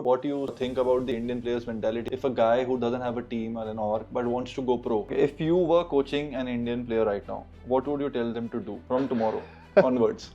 what you think about the Indian players' mentality. If a guy who doesn't have a team or an org but wants to go pro, if you were coaching an Indian player right now, what would you tell them to do from tomorrow onwards?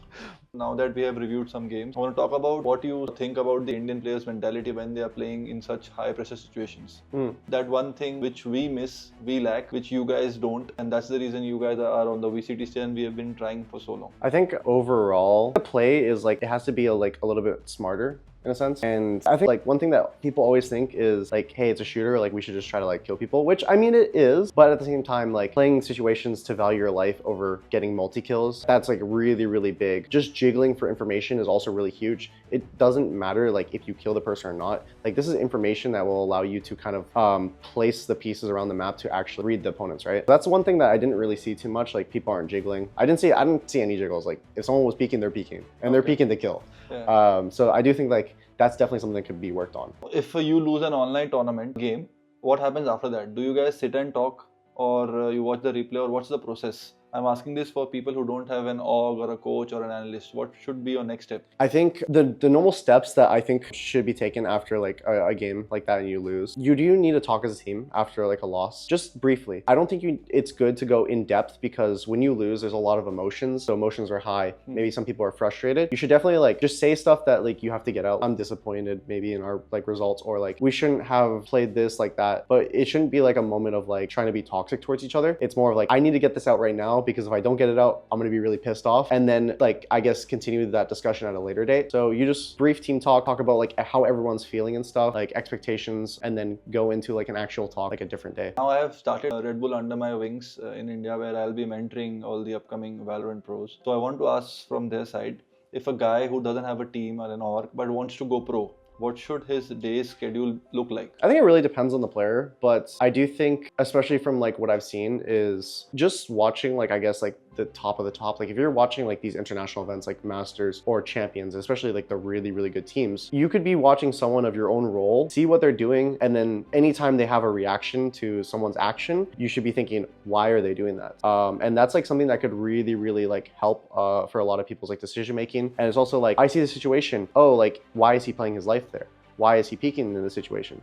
Now that we have reviewed some games, I want to talk about what you think about the Indian players' mentality when they are playing in such high pressure situations. That one thing which we miss, we lack, which you guys don't, and that's the reason you guys are on the VCT stage and we have been trying for so long. I think overall, the play is like, it has to be a little bit smarter in a sense. And I think like one thing that people always think is like, hey, it's a shooter, like we should just try to like kill people, which I mean it is, but at the same time, like playing situations to value your life over getting multi-kills, that's like really, really big. Just jiggling for information is also really huge. It doesn't matter like if you kill the person or not. Like this is information that will allow you to kind of place the pieces around the map to actually read the opponents, right? That's one thing that I didn't really see too much, like people aren't jiggling. I didn't see any jiggles. Like if someone was peeking, they're peeking and they're peeking to kill. Yeah. So I do think like that's definitely something that could be worked on. If you lose an online tournament game, what happens after that? Do you guys sit and talk, or you watch the replay, or what's the process? I'm asking this for people who don't have an org or a coach or an analyst. What should be your next step? I think the normal steps that I think should be taken after like a game like that and you lose, you do need to talk as a team after like a loss, just briefly. I don't think it's good to go in depth because when you lose, there's a lot of emotions. So emotions are high. Maybe some people are frustrated. You should definitely like just say stuff that like you have to get out. I'm disappointed maybe in our like results, or like we shouldn't have played this like that, but it shouldn't be like a moment of like trying to be toxic towards each other. It's more of like, I need to get this out right now, because if I don't get it out, I'm gonna be really pissed off. And then like, I guess continue that discussion at a later date. So you just brief team talk about like how everyone's feeling and stuff, like expectations, and then go into like an actual talk like a different day. Now I have started Red Bull under my wings in India, where I'll be mentoring all the upcoming Valorant pros. So I want to ask from their side, if a guy who doesn't have a team or an org but wants to go pro, what should his day's schedule look like? I think it really depends on the player, but I do think, especially from like what I've seen, is just watching like, I guess like the top of the top. Like if you're watching like these international events like Masters or Champions, especially like the really, really good teams, you could be watching someone of your own role, see what they're doing, and then anytime they have a reaction to someone's action, you should be thinking, why are they doing that? And that's like something that could really, really like help for a lot of people's like decision making. And it's also like, I see the situation, oh, like why is he playing his life there? Why is he peaking in this situation?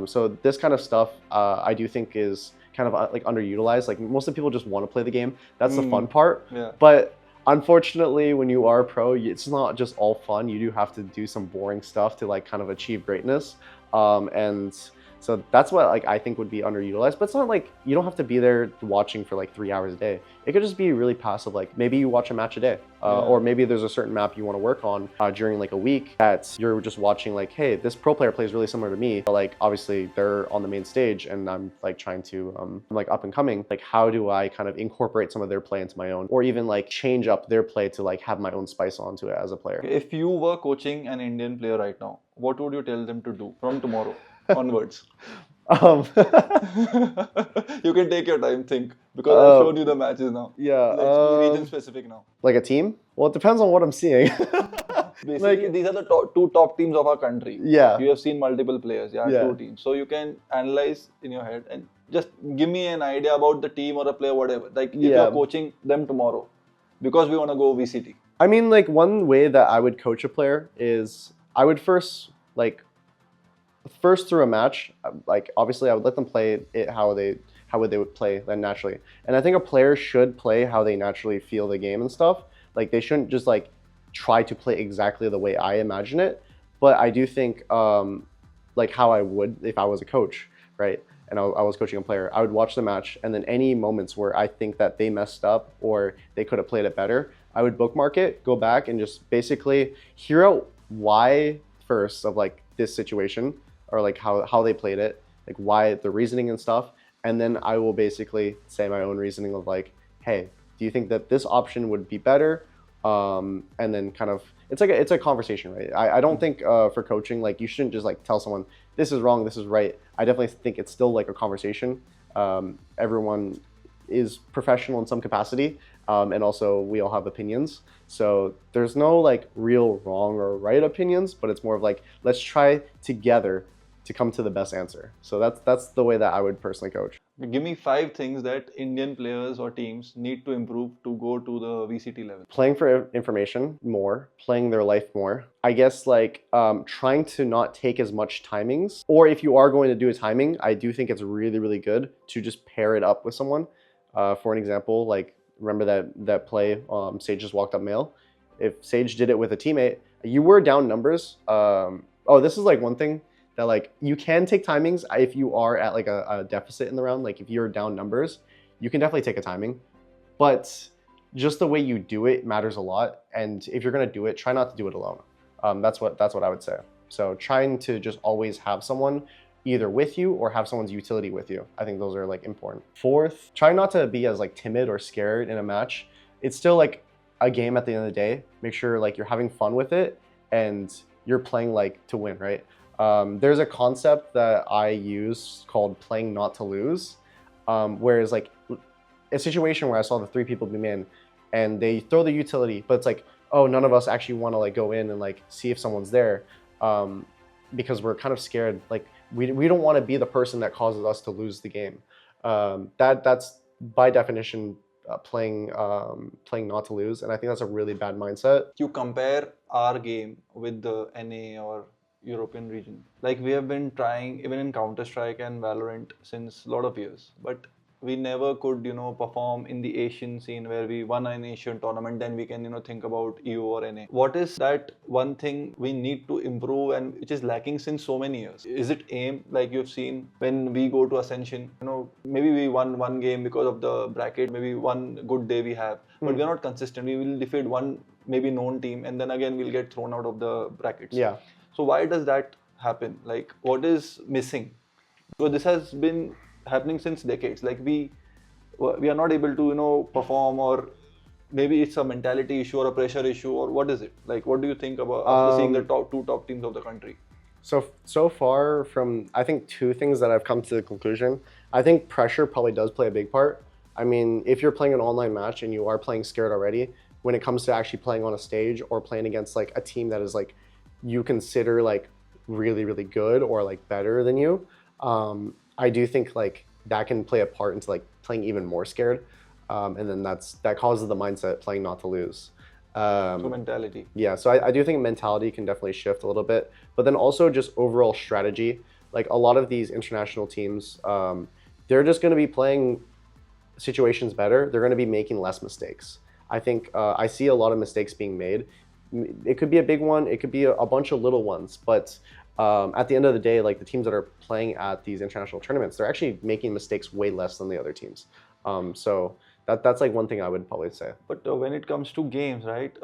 So this kind of stuff I do think is kind of like underutilized. Like most of the people just want to play the game. That's the fun part. Yeah. But unfortunately, when you are a pro, it's not just all fun. You do have to do some boring stuff to like kind of achieve greatness. And so that's what like I think would be underutilized. But it's not like you don't have to be there watching for like 3 hours a day. It could just be really passive. Like maybe you watch a match a day, or maybe there's a certain map you want to work on during like a week that you're just watching. Like, hey, this pro player plays really similar to me. But like obviously they're on the main stage, and I'm like trying to I'm like up and coming. Like how do I kind of incorporate some of their play into my own, or even like change up their play to like have my own spice onto it as a player? If you were coaching an Indian player right now, what would you tell them to do from tomorrow onwards? You can take your time, think, because I've shown you the matches now. Yeah. Let's be region specific now. Like a team? Well, it depends on what I'm seeing. Basically, like, these are the two top teams of our country. Yeah. You have seen multiple players. Yeah, two teams. So you can analyze in your head and just give me an idea about the team or a player, whatever. Like if you're coaching them tomorrow, because we want to go VCT. I mean, like one way that I would coach a player is I would first through a match, like obviously I would let them play it how they would play then naturally. And I think a player should play how they naturally feel the game and stuff. Like they shouldn't just like try to play exactly the way I imagine it. But I do think like how I would if I was a coach, right? And I was coaching a player, I would watch the match, and then any moments where I think that they messed up or they could have played it better, I would bookmark it, go back and just basically hear out why first of like this situation, or like how they played it, like why the reasoning and stuff. And then I will basically say my own reasoning of like, hey, do you think that this option would be better? And then kind of, it's a conversation, right? I don't think for coaching, like you shouldn't just like tell someone, this is wrong, this is right. I definitely think it's still like a conversation. Everyone is professional in some capacity. And also we all have opinions. So there's no like real wrong or right opinions, but it's more of like, let's try together to come to the best answer. So that's the way that I would personally coach. Give me 5 things that Indian players or teams need to improve to go to the VCT level. Playing for information more, playing their life more. I guess like trying to not take as much timings, or if you are going to do a timing, I do think it's really, really good to just pair it up with someone. For an example, like remember that play, Sage just walked up male. If Sage did it with a teammate, you were down numbers. Oh, this is like one thing that like you can take timings if you are at like a deficit in the round. Like if you're down numbers, you can definitely take a timing, but just the way you do it matters a lot. And if you're gonna do it, try not to do it alone. That's what I would say. So trying to just always have someone either with you or have someone's utility with you. I think those are like important. Fourth, try not to be as like timid or scared in a match. It's still like a game at the end of the day. Make sure like you're having fun with it and you're playing like to win, right? There's a concept that I use called playing not to lose, whereas like a situation where I saw the 3 people be in and they throw the utility, but it's like, oh, none of us actually want to like go in and like see if someone's there, because we're kind of scared. Like we don't want to be the person that causes us to lose the game. That's by definition playing not to lose, and I think that's a really bad mindset. You compare our game with the NA or European region. Like we have been trying even in Counter-Strike and Valorant since a lot of years, but we never could, perform in the Asian scene where we won an Asian tournament, then we can, think about EU or NA. What is that one thing we need to improve and which is lacking since so many years? Is it aim, like you've seen when we go to Ascension? Maybe we won one game because of the bracket, maybe one good day we have, but we are not consistent. We will defeat one maybe known team and then again we'll get thrown out of the brackets. Yeah. So why does that happen? Like what is missing? So this has been happening since decades. Like we are not able to perform, or maybe it's a mentality issue or a pressure issue, or what is it? Like what do you think about after seeing the two top teams of the country? So far from, I think 2 things that I've come to the conclusion. I think pressure probably does play a big part. I mean, if you're playing an online match and you are playing scared already, when it comes to actually playing on a stage or playing against like a team that is like you consider like really, really good or like better than you, I do think like that can play a part into like playing even more scared, and then that causes the mindset playing not to lose. So mentality. Yeah, so I do think mentality can definitely shift a little bit, but then also just overall strategy. Like a lot of these international teams, they're just going to be playing situations better. They're going to be making less mistakes. I think I see a lot of mistakes being made. It could be a big one, it could be a bunch of little ones, but at the end of the day, like the teams that are playing at these international tournaments, they're actually making mistakes way less than the other teams. So that's like one thing I would probably say. But when it comes to games, right,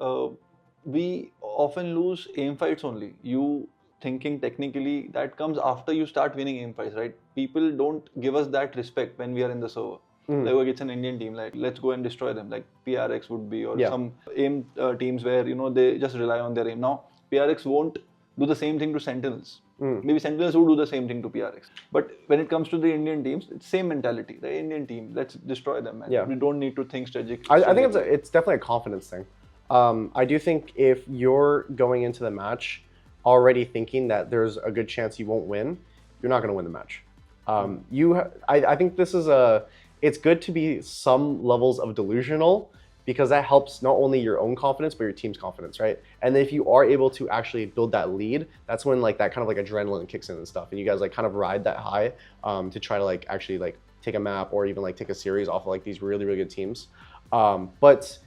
we often lose aim fights only. You thinking technically, that comes after you start winning aim fights, right? People don't give us that respect when we are in the server. Like it's an Indian team, like let's go and destroy them, like PRX would be, or some aim teams where they just rely on their aim. Now PRX won't do the same thing to Sentinels. Maybe Sentinels would do the same thing to PRX. But when it comes to the Indian teams, it's same mentality. The Indian team, let's destroy them, man. We don't need to think strategically. I think it's definitely a confidence thing. I do think if you're going into the match already thinking that there's a good chance you won't win, you're not going to win the match. I think this is it's good to be some levels of delusional, because that helps not only your own confidence, but your team's confidence, right? And then if you are able to actually build that lead, that's when like that kind of like adrenaline kicks in and stuff. And you guys like kind of ride that high to try to like actually like take a map or even like take a series off of like these really, really good teams. But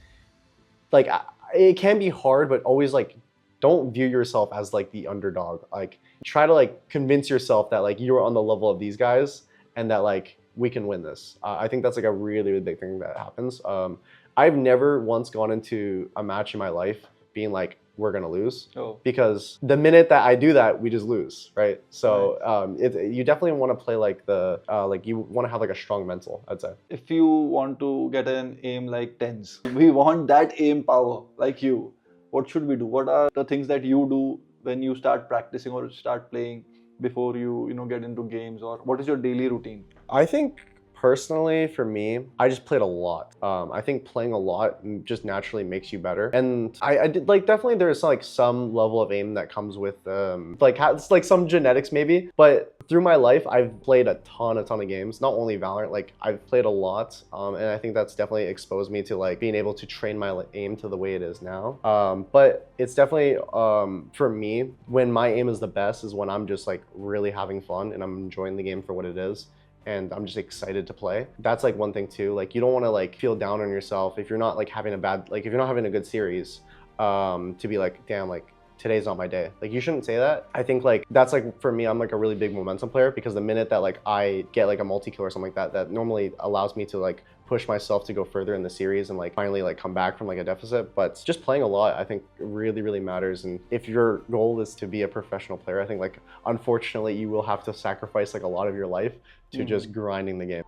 like it can be hard, but always like don't view yourself as like the underdog. Like try to like convince yourself that like you're on the level of these guys and that like we can win this. I think that's like a really, really big thing that happens. I've never once gone into a match in my life being like, we're gonna lose, because the minute that I do that, we just lose, right? So you definitely want to play like like you want to have like a strong mental, I'd say. If you want to get an aim like TenZ, we want that aim power like you. What should we do? What are the things that you do when you start practicing or start playing before you get into games, or what is your daily routine? I think Personally, for me, I just played a lot. I think playing a lot just naturally makes you better. And I did like, definitely there's like some level of aim that comes with it's like some genetics maybe, but through my life, I've played a ton of games, not only Valorant, like I've played a lot. And I think that's definitely exposed me to like being able to train my aim to the way it is now. But it's definitely, for me, when my aim is the best is when I'm just like really having fun and I'm enjoying the game for what it is. And I'm just excited to play. That's like one thing too. Like you don't want to like feel down on yourself if you're not like having a bad, like if you're not having a good series, to be like, damn, like today's not my day. Like you shouldn't say that. I think like that's like, for me, I'm like a really big momentum player, because the minute that like I get like a multi-kill or something like that, that normally allows me to like push myself to go further in the series and like finally like come back from like a deficit. But just playing a lot, I think really matters. And if your goal is to be a professional player, I think like unfortunately you will have to sacrifice like a lot of your life to just grinding the game.